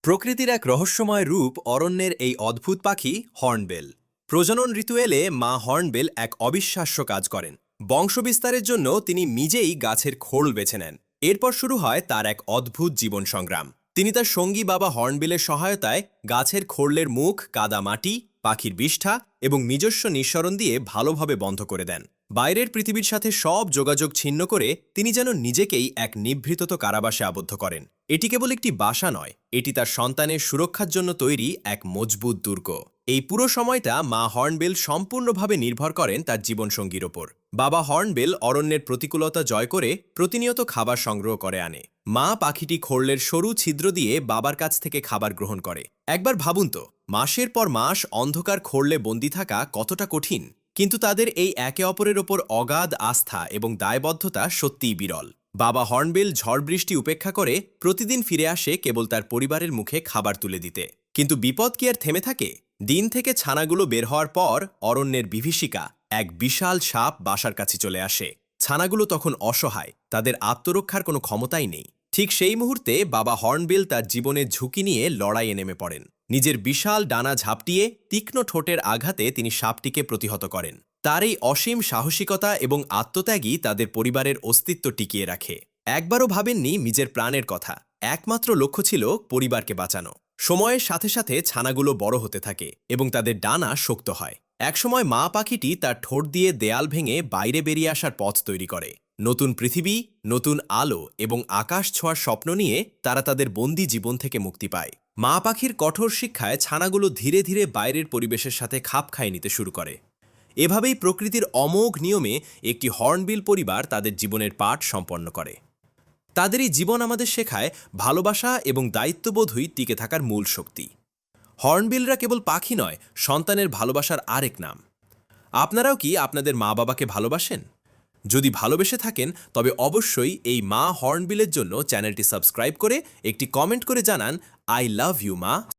প্রকৃতির এক রহস্যময় রূপ অরণ্যের এই অদ্ভুত পাখি হর্নবিল। প্রজনন ঋতু এলে মা হর্নবিল এক অবিশ্বাস্য কাজ করেন। বংশবিস্তারের জন্য তিনি নিজেই গাছের খোল বেছে নেন। এরপর শুরু হয় তার এক অদ্ভুত জীবন সংগ্রাম। তিনি তার সঙ্গী বাবা হর্নবিলের সহায়তায় গাছের খোলের মুখ, কাদা মাটি, পাখির বিষ্ঠা এবং নিজস্ব নিঃসরণ দিয়ে ভালোভাবে বন্ধ করে দেন। বাইরের পৃথিবীর সাথে সব যোগাযোগ ছিন্ন করে তিনি যেন নিজেকেই এক নিভৃত কারাবাসে আবদ্ধ করেন। এটি কেবল একটি বাসা নয়, এটি তার সন্তানের সুরক্ষার জন্য তৈরি এক মজবুত দুর্গ। এই পুরো সময়টা মা হর্নবিল সম্পূর্ণভাবে নির্ভর করেন তার জীবনসঙ্গীর ওপর। বাবা হর্নবিল অরণ্যের প্রতিকূলতা জয় করে প্রতিনিয়ত খাবার সংগ্রহ করে আনে। মা পাখিটি খোলের সরু ছিদ্র দিয়ে বাবার কাছ থেকে খাবার গ্রহণ করে। একবার ভাবুন তো, মাসের পর মাস অন্ধকার খোলে বন্দী থাকা কতটা কঠিন। কিন্তু তাদের এই একে অপরের ওপর অগাধ আস্থা এবং দায়বদ্ধতা সত্যিই বিরল। বাবা হর্নবিল ঝড় বৃষ্টি উপেক্ষা করে প্রতিদিন ফিরে আসে কেবল তার পরিবারের মুখে খাবার তুলে দিতে। কিন্তু বিপদ কি আর থেমে থাকে? দিন থেকে ছানাগুলো বের হওয়ার পর অরণ্যের বিভীষিকা এক বিশাল সাপ বাসার কাছে চলে আসে। ছানাগুলো তখন অসহায়, তাদের আত্মরক্ষার কোনো ক্ষমতাই নেই। ঠিক সেই মুহূর্তে বাবা হর্নবিল তার জীবনের ঝুঁকি নিয়ে লড়াইয়ে নেমে পড়েন। নিজের বিশাল ডানা ঝাপটিয়ে তীক্ষ্ণ ঠোঁটের আঘাতে তিনি সাপটিকে প্রতিহত করেন। তার এই অসীম সাহসিকতা এবং আত্মত্যাগই তাদের পরিবারের অস্তিত্ব টিকিয়ে রাখে। একবারও ভাবেননি নিজের প্রাণের কথা, একমাত্র লক্ষ্য ছিল পরিবারকে বাঁচানো। সময়ের সাথে সাথে ছানাগুলো বড় হতে থাকে এবং তাদের ডানা শক্ত হয়। একসময় মা পাখিটি তার ঠোঁট দিয়ে দেয়াল ভেঙে বাইরে বেরিয়ে আসার পথ তৈরি করে। নতুন পৃথিবী, নতুন আলো এবং আকাশ ছোঁয়ার স্বপ্ন নিয়ে তারা তাদের বন্দি জীবন থেকে মুক্তি পায়। মা পাখির কঠোর শিক্ষায় ছানাগুলো ধীরে ধীরে বাইরের পরিবেশের সাথে খাপ খাইয়ে নিতে শুরু করে। এভাবেই প্রকৃতির অমোঘ নিয়মে একটি হর্নবিল পরিবার তাদের জীবনের পাঠ সম্পন্ন করে। তাদের এই জীবন আমাদের শেখায় ভালোবাসা এবং দায়িত্ববোধই টিকে থাকার মূল শক্তি। হর্নবিলরা কেবল পাখি নয়, সন্তানের ভালোবাসার আরেক নাম। আপনারাও কি আপনাদের মা বাবাকে ভালোবাসেন? যদি ভালোবেসে থাকেন তবে অবশ্যই এই মা হর্নবিলের জন্য চ্যানেলটি সাবস্ক্রাইব করে একটি কমেন্ট করে জানান, আই লাভ ইউ মা।